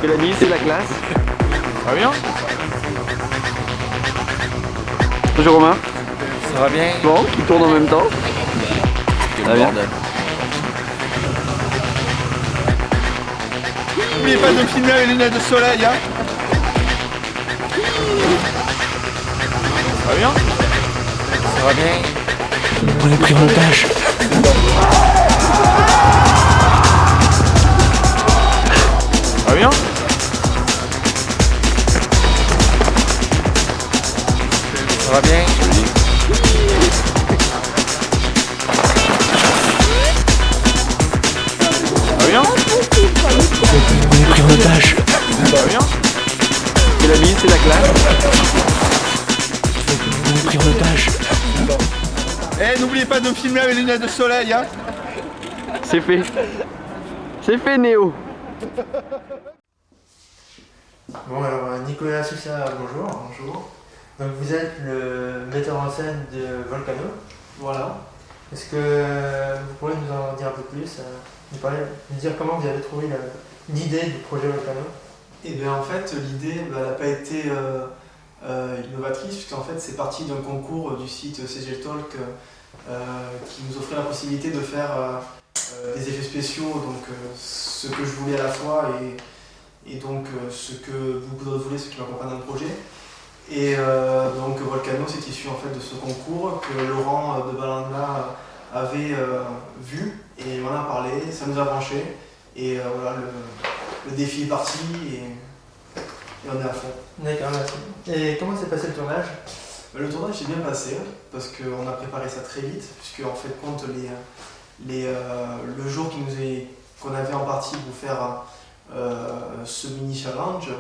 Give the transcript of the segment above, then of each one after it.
Que la nuit c'est la classe. Ça va bien? Bonjour Romain. Ça va bien? Bon, qui tourne en même temps. Quel Ça va bien. bordel. N'oubliez pas de filmer les lunettes de soleil, hein. Ça va bien? Ça va bien? On est pris en otage. Ça va bien? Ça va bien? Ça va bien? On est pris en otage. Ça va bien? Que la nuit c'est la classe. On est pris en otage. Eh, n'oubliez pas de me filmer avec les lunettes de soleil, hein. C'est fait. C'est fait Néo. Bon alors Nicolas Sousa, bonjour. Bonjour. Donc vous êtes le metteur en scène de Volcano. Voilà. Est-ce que vous pourriez nous en dire un peu plus, nous dire comment vous avez trouvé l'idée du projet Volcano? Et bien en fait l'idée elle n'a pas été innovatrice puisqu'en fait c'est parti d'un concours du site CG Talk qui nous offrait la possibilité de faire des effets spéciaux, donc ce que je voulais à la fois et donc ce que beaucoup d'autres voulaient, ceux qui m'accompagnent dans le projet. Et donc Volcano c'est issu en fait de ce concours que Laurent de Balanda avait vu et m'en a parlé, ça nous a branché et voilà le défi est parti et on est à fond. D'accord, merci. Et comment s'est passé le tournage? Le tournage s'est bien passé parce qu'on a préparé ça très vite puisque en fait compte le jour qu'on avait en partie pour faire ce mini challenge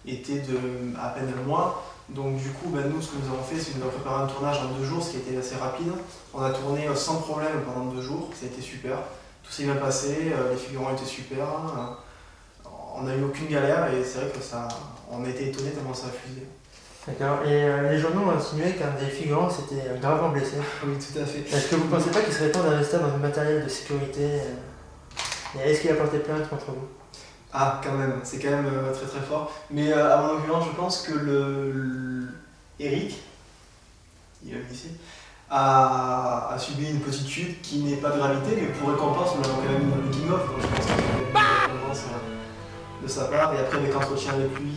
était de à peine un mois. Donc du coup nous ce que nous avons fait c'est que nous avons préparé un tournage en 2 jours, ce qui était assez rapide. On a tourné sans problème pendant 2 jours, ça a été super. Tout s'est bien passé, les figurants étaient super. On n'a eu aucune galère et c'est vrai que on a été étonnés tellement ça a fusé. D'accord. Et les journaux ont insinué qu'un des figurants s'était gravement blessé. Oui, tout à fait. Est-ce que vous ne pensez pas qu'il serait temps d'investir dans du matériel de sécurité et est-ce qu'il a porté plainte contre vous? Ah, quand même, c'est quand même très très fort. Mais à mon argument, je pense que Eric, il est ici, a subi une petite chute qui n'est pas de gravité, mais pour récompense, on l'a quand même mis dans le making-of, donc je pense qu'il y a une récompense de sa part. Et après, avec l'entretien avec lui,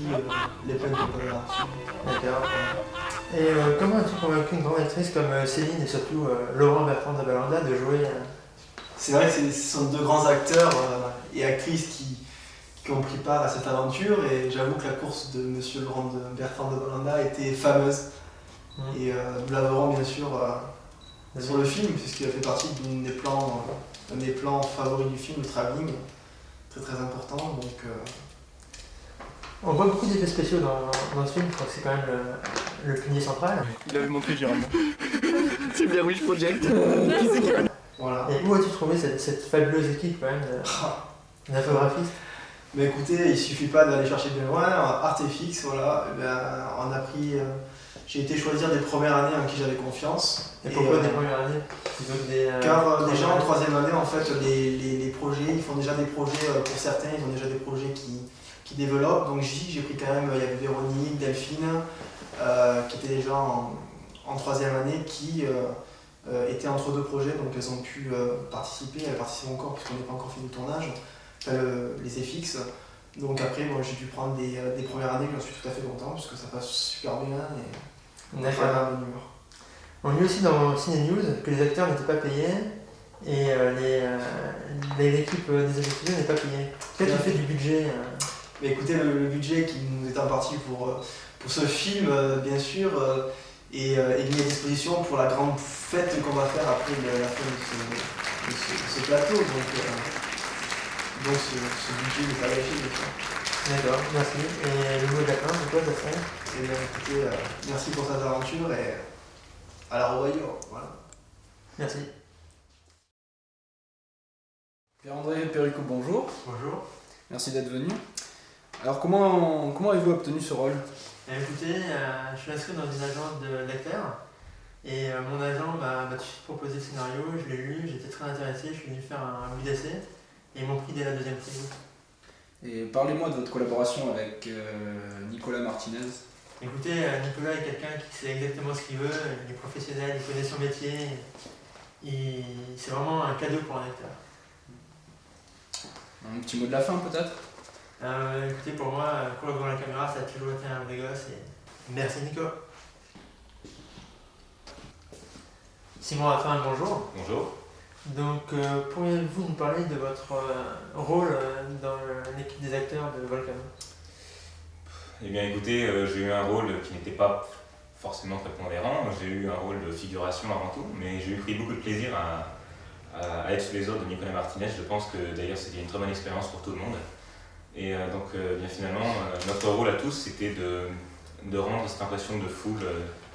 les plaintes qu'on peut avoir reçues. D'accord. Et comment as-tu convaincu une grande actrice comme Céline et surtout Laurent Bertrand de Balanda de jouer C'est vrai que ce sont 2 grands acteurs et actrices qui ont pris part à cette aventure et j'avoue que la course de Monsieur Laurent Bertrand de Balanda était fameuse. Et nous la verrons bien sûr sur le film puisqu'il a fait partie d'un des plans favoris du film, le travelling, très très important. Donc, On voit beaucoup d'effets spéciaux dans ce film, je crois que c'est quand même le pilier central. Il avait montré Gérald. C'est bien Wish Project. voilà. Et où as-tu trouvé cette fabuleuse équipe quand même d'infographistes? Mais écoutez, il suffit pas d'aller chercher bien loin. Artefix, voilà, on a pris. J'ai été choisir des premières années en qui j'avais confiance. Et pourquoi des premières années plutôt que des, Car déjà en 3e année, en fait, les projets, ils font déjà des projets, pour certains, ils ont déjà des projets qui développent. Donc j'ai pris quand même, il y avait Véronique, Delphine, qui étaient déjà en 3e année, qui étaient entre 2 projets, donc elles ont pu participer. Elles participent encore, puisqu'on n'est pas encore fini le tournage, les FX. Donc après, moi j'ai dû prendre des premières années, j'en suis tout à fait content, puisque ça passe super bien et on a fait la bonne humeur. On lit aussi dans Ciné News que les acteurs n'étaient pas payés et l'équipe des effets spéciaux n'est pas payée. Qu'as-tu fait du budget Mais écoutez, le budget qui nous est imparti pour ce film, bien sûr, est mis à disposition pour la grande fête qu'on va faire après la fin de ce plateau. Donc ce budget n'est pas lâché, bien sûr. D'accord, merci. Et le mot de la fin, c'est quoi ça serait? Et bien écoutez, merci pour cette aventure et à la revoyure. Voilà. Merci. Pierre-André Perricot, bonjour. Bonjour. Merci d'être venu. Alors comment avez-vous obtenu ce rôle? Écoutez, je suis inscrit dans une agence d'acteurs et mon agent m'a tout de suite proposé le scénario, je l'ai lu, j'étais très intéressé, je suis venu faire un bout d'essai et ils m'ont pris dès la 2e prise. Et parlez-moi de votre collaboration avec Nicolas Martinez. Écoutez, Nicolas est quelqu'un qui sait exactement ce qu'il veut, il est professionnel, il connaît son métier. C'est vraiment un cadeau pour un acteur. Un petit mot de la fin peut-être? Écoutez, pour moi, courir devant la caméra, ça a toujours été un vrai gosse. Et merci Nico. Simon Raffin, bonjour. Bonjour. Donc, pourriez-vous nous parler de votre rôle dans l'équipe des acteurs de Volcano? Eh bien écoutez, j'ai eu un rôle qui n'était pas forcément prépondérant, j'ai eu un rôle de figuration avant tout, mais j'ai eu pris beaucoup de plaisir à être sous les ordres de Nicolas Martinez. Je pense que d'ailleurs c'était une très bonne expérience pour tout le monde. Et donc bien finalement, notre rôle à tous c'était de rendre cette impression de foule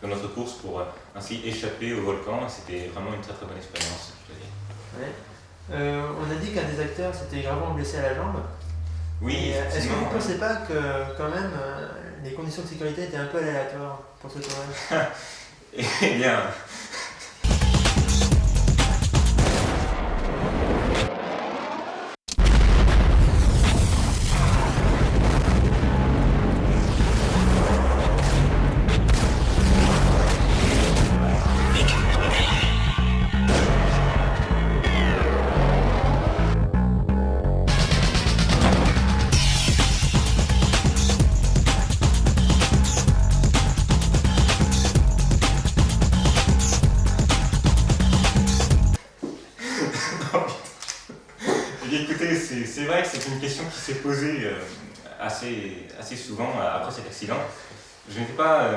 dans notre course pour ainsi échapper au volcan. C'était vraiment une très très bonne expérience, je dois dire. Ouais. On a dit qu'un des acteurs s'était gravement blessé à la jambe. Oui, Est-ce que vous ne effectivement, pensez pas que quand même les conditions de sécurité étaient un peu aléatoires pour ce tournage? Eh bien, écoutez, c'est vrai que c'est une question qui s'est posée assez souvent après cet accident. Je n'étais pas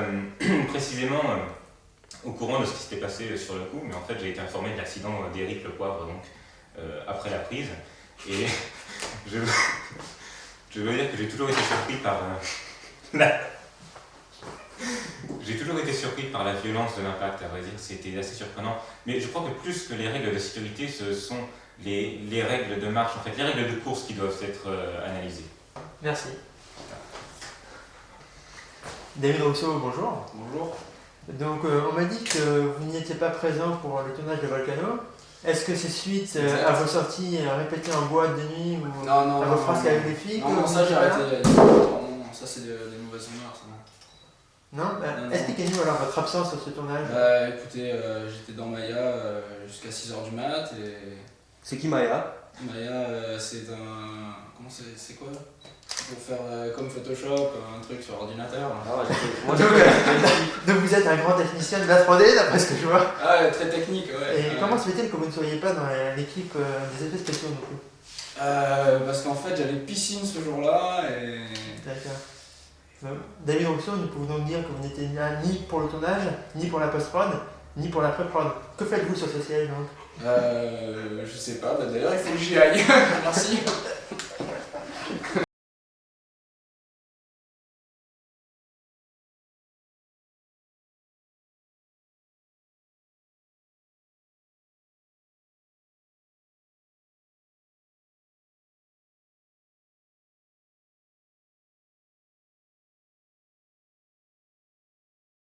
précisément au courant de ce qui s'était passé sur le coup, mais en fait j'ai été informé de l'accident d'Éric Lepoivre donc, après la prise. Et je veux dire que j'ai toujours été surpris par la violence de l'impact, à vrai dire, c'était assez surprenant. Mais je crois que plus que les règles de sécurité, ce sont les règles de marche, en fait, les règles de course qui doivent être analysées. Merci. David Rousseau, bonjour. Bonjour. Donc on m'a dit que vous n'y étiez pas présent pour le tournage de Volcano. Est-ce que c'est suite à vos sorties répétées en boîte de nuit ou Non, à vos phrases avec les filles non, que ça vous j'ai étiez pas arrêté. là? Non, ça c'est des mauvaises humeurs. Ça. Non, Non. expliquez-nous alors votre absence sur ce tournage. Écoutez, j'étais dans Maya jusqu'à 6h du mat et C'est qui Maya? Maya c'est un... Comment c'est quoi? Pour faire comme Photoshop, un truc sur ordinateur. Donc vous êtes un grand technicien de la 3D d'après ce que je vois. Ah, très technique, ouais. Et comment se fait-il que vous ne soyez pas dans l'équipe des effets spéciaux non plus? Parce qu'en fait j'avais piscine ce jour-là et... D'accord. David Rousseau, nous pouvons donc dire que vous n'étiez là ni pour le tournage, ni pour la post-prod, ni pour la pré-prod. Que faites-vous sur ce siège donc? Je sais pas, d'ailleurs il faut que j'y aille. Merci.